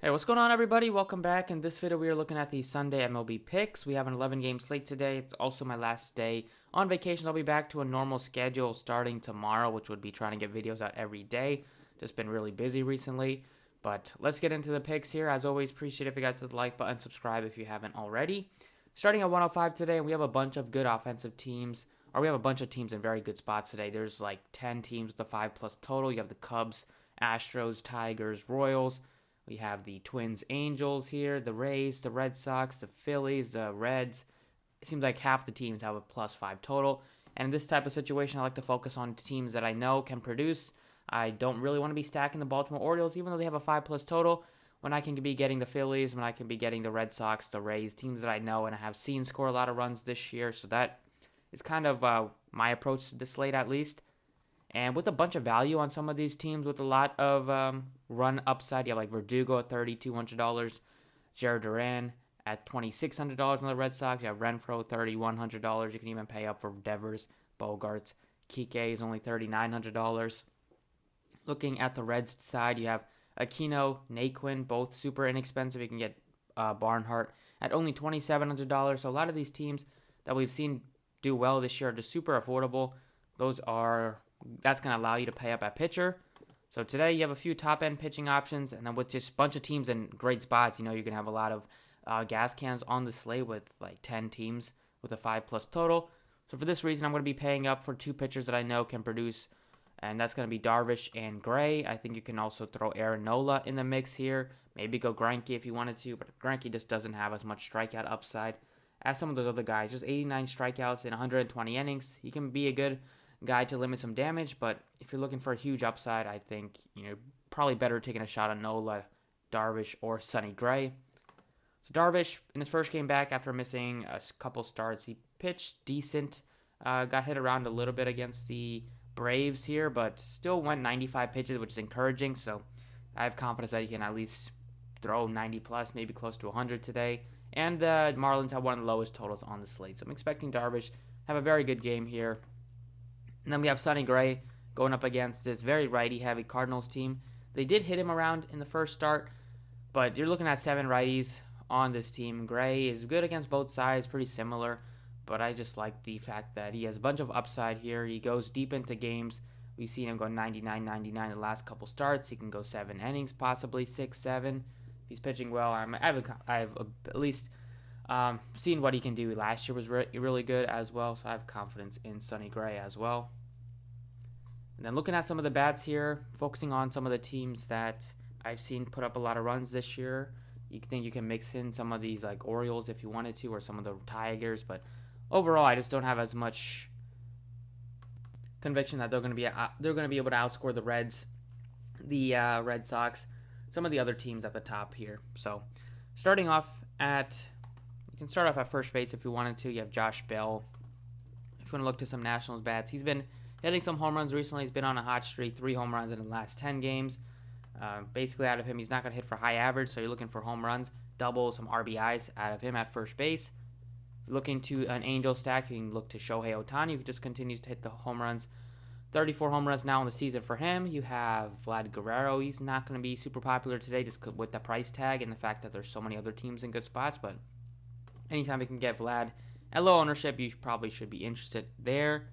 Hey, what's going on, everybody? Welcome back. In this video, we are looking at the Sunday MLB picks. We have an 11-game slate today. It's also my last day on vacation. I'll be back to a normal schedule starting tomorrow, which would be trying to get videos out every day. Just been really busy recently. But let's get into the picks here. As always, appreciate if you guys hit the like button, subscribe if you haven't already. Starting at 105 today, we have a bunch of good offensive teams. Or we have a bunch of teams in very good spots today. There's like 10 teams with a 5+ total. You have the Cubs, Astros, Tigers, Royals. We have the Twins, Angels here, the Rays, the Red Sox, the Phillies, the Reds. It seems like half the teams have a +5 total. And in this type of situation, I like to focus on teams that I know can produce. I don't really want to be stacking the Baltimore Orioles, even though they have a 5+ total, when I can be getting the Phillies, when I can be getting the Red Sox, the Rays, teams that I know and I have seen score a lot of runs this year. So that is kind of my approach to this slate, at least. And with a bunch of value on some of these teams with a lot of run upside, you have like Verdugo at $3,200, Jared Duran at $2,600 on the Red Sox. You have Renfroe $3,100. You can even pay up for Devers, Bogarts. Kike is only $3,900. Looking at the Reds side, you have Aquino, Naquin, both super inexpensive. You can get Barnhart at only $2,700. So a lot of these teams that we've seen do well this year are just super affordable. That's going to allow you to pay up at pitcher. So today you have a few top end pitching options, and then with just a bunch of teams in great spots, you're going to have a lot of gas cans on the slate with like 10 teams with a 5+ total. So for this reason, I'm going to be paying up for two pitchers that I know can produce, and that's going to be Darvish and Gray. I think you can also throw Aaron Nola in the mix here. Maybe go Greinke if you wanted to, but Greinke just doesn't have as much strikeout upside as some of those other guys. Just 89 strikeouts in 120 innings. He can be a good guy to limit some damage, but if you're looking for a huge upside, I think probably better taking a shot on Nola, Darvish, or Sonny Gray. So Darvish, in his first game back after missing a couple starts, he pitched decent, got hit around a little bit against the Braves here, but still went 95 pitches, which is encouraging. So I have confidence that he can at least throw 90 plus, maybe close to 100 today. And the Marlins have one of the lowest totals on the slate, so I'm expecting Darvish to have a very good game here. And then we have Sonny Gray going up against this very righty-heavy Cardinals team. They did hit him around in the first start, but you're looking at 7 righties on this team. Gray is good against both sides, pretty similar, but I just like the fact that he has a bunch of upside here. He goes deep into games. We've seen him go 99 the last couple starts. He can go 7 innings, possibly 6, 7. If he's pitching well, I've at least seen what he can do. Last year was really good as well, so I have confidence in Sonny Gray as well. And then looking at some of the bats here, focusing on some of the teams that I've seen put up a lot of runs this year. You think you can mix in some of these like Orioles if you wanted to, or some of the Tigers, but overall, I just don't have as much conviction that they're going to be able to outscore the Reds, the Red Sox, some of the other teams at the top here. So, you can start off at first base if you wanted to. You have Josh Bell. If you want to look to some Nationals bats, he's been hitting some home runs recently. He's been on a hot streak, 3 home runs in the last 10 games. Basically, out of him, he's not going to hit for high average, so you're looking for home runs, doubles, some RBIs out of him at first base. If you're looking to an Angel stack, you can look to Shohei Ohtani, who just continues to hit the home runs. 34 home runs now in the season for him. You have Vlad Guerrero. He's not going to be super popular today just with the price tag and the fact that there's so many other teams in good spots, but anytime you can get Vlad at low ownership, you probably should be interested there.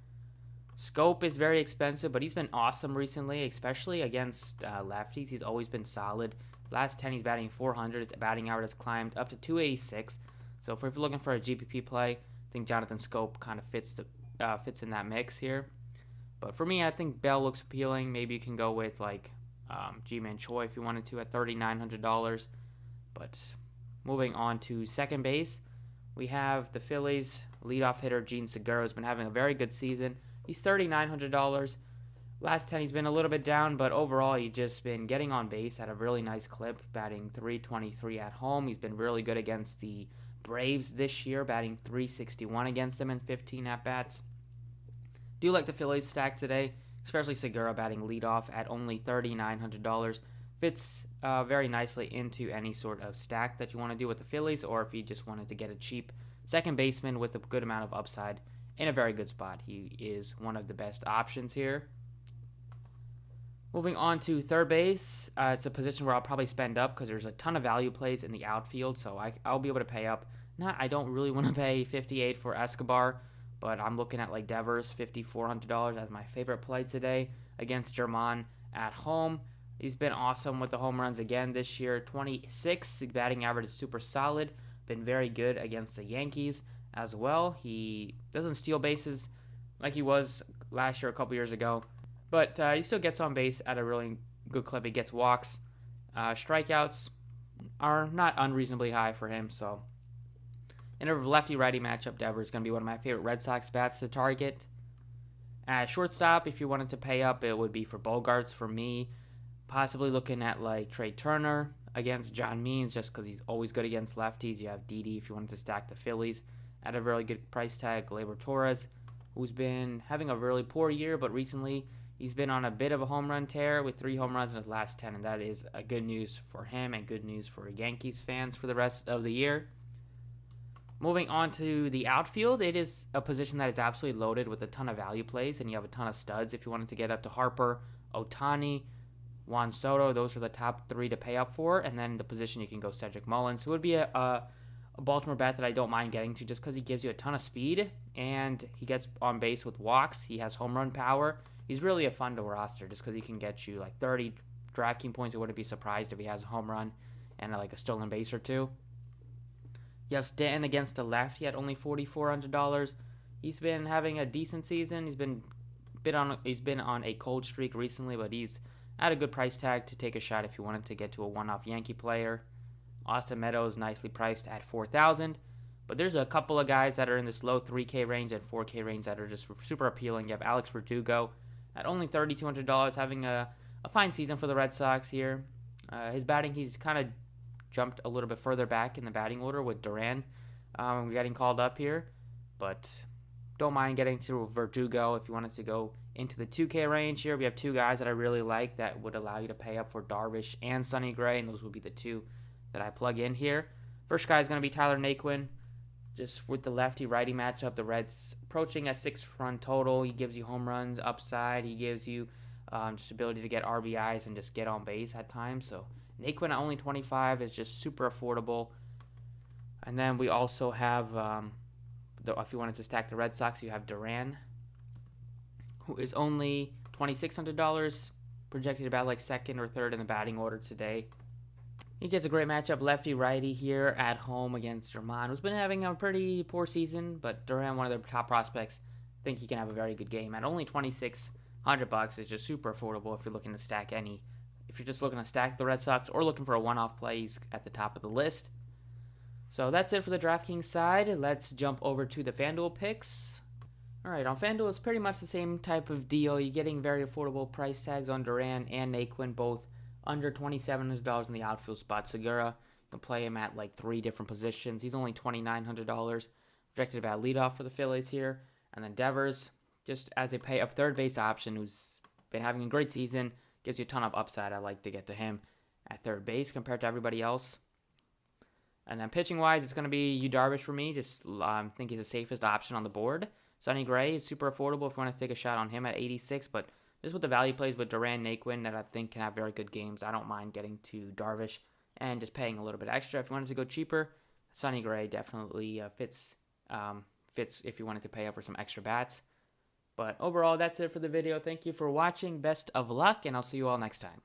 Scope is very expensive, but he's been awesome recently, especially against lefties. He's always been solid. Last 10, he's batting 400. His batting average has climbed up to 286. So if you're looking for a GPP play, I think Jonathan Scope kind of fits in that mix here. But for me, I think Bell looks appealing. Maybe you can go with like Ji-Man Choi if you wanted to at $3,900. But moving on to second base, we have the Phillies leadoff hitter Gene Segura has been having a very good season. He's $3,900. Last 10, he's been a little bit down, but overall, he's just been getting on base at a really nice clip, batting .323 at home. He's been really good against the Braves this year, batting .361 against them in 15 at-bats. Do like the Phillies stack today, especially Segura batting leadoff at only $3,900. Fits very nicely into any sort of stack that you want to do with the Phillies, or if you just wanted to get a cheap second baseman with a good amount of upside in a very good spot. He is one of the best options here. Moving on to third base, it's a position where I'll probably spend up because there's a ton of value plays in the outfield, so I'll be able to pay up. I don't really want to pay 58 for Escobar, but I'm looking at like Devers, $5,400 as my favorite play today against German at home. He's been awesome with the home runs again this year. 26, his batting average is super solid. Been very good against the Yankees as well. He doesn't steal bases like he was last year, a couple years ago. But he still gets on base at a really good clip. He gets walks. Strikeouts are not unreasonably high for him. So, in a lefty-righty matchup, Devers is going to be one of my favorite Red Sox bats to target. At shortstop, if you wanted to pay up, it would be for Bogarts for me. Possibly looking at like Trey Turner against John Means just because he's always good against lefties. You have Didi if you wanted to stack the Phillies at a really good price tag. Gleyber Torres, who's been having a really poor year, but recently he's been on a bit of a home run tear with 3 home runs in his last 10, and that is a good news for him and good news for Yankees fans for the rest of the year. Moving on to the outfield, it is a position that is absolutely loaded with a ton of value plays, and you have a ton of studs. If you wanted to get up to Harper, Ohtani, Juan Soto, those are the top 3 to pay up for, and then the position you can go Cedric Mullins, who would be a Baltimore bat that I don't mind getting to just because he gives you a ton of speed, and he gets on base with walks. He has home run power. He's really a fun to roster just because he can get you like 30 DraftKings points. I wouldn't be surprised if he has a home run and like a stolen base or 2. You have Stanton against the left. He had only $4,400. He's been having a decent season. He's been on a cold streak recently, but he's at a good price tag to take a shot if you wanted to get to a one-off Yankee player. Austin Meadows nicely priced at $4,000. But there's a couple of guys that are in this low 3K range and 4K range that are just super appealing. You have Alex Verdugo at only $3,200, having a fine season for the Red Sox here. His batting, he's kind of jumped a little bit further back in the batting order with Duran getting called up here. But don't mind getting to Verdugo if you wanted to go into the 2K range here. We have 2 guys that I really like that would allow you to pay up for Darvish and Sonny Gray, and those would be the 2 that I plug in here. First guy is going to be Tyler Naquin. Just with the lefty-righty matchup, the Reds approaching a 6-run total. He gives you home runs, upside. He gives you just ability to get RBIs and just get on base at times. So Naquin at only 25 is just super affordable. And then we also have, if you wanted to stack the Red Sox, you have Duran, who is only $2,600, projected about like 2nd or 3rd in the batting order today. He gets a great matchup, lefty-righty here at home against German, who's been having a pretty poor season, but Duran, one of their top prospects, I think he can have a very good game. At only $2,600 is just super affordable if you're looking to stack any. If you're just looking to stack the Red Sox or looking for a one-off play, he's at the top of the list. So that's it for the DraftKings side. Let's jump over to the FanDuel picks. Alright, on FanDuel, it's pretty much the same type of deal. You're getting very affordable price tags on Duran and Naquin, both under $2,700 in the outfield spot. Segura, you can play him at like 3 different positions. He's only $2,900, projected about leadoff for the Phillies here. And then Devers, just as a pay-up third base option, who's been having a great season, gives you a ton of upside. I like to get to him at third base compared to everybody else. And then pitching-wise, it's going to be Yu Darvish for me. Just think he's the safest option on the board. Sonny Gray is super affordable if you want to take a shot on him at 86, but just with the value plays with Duran, Naquin that I think can have very good games, I don't mind getting to Darvish and just paying a little bit extra. If you wanted to go cheaper, Sonny Gray definitely fits if you wanted to pay up for some extra bats. But overall, that's it for the video. Thank you for watching. Best of luck, and I'll see you all next time.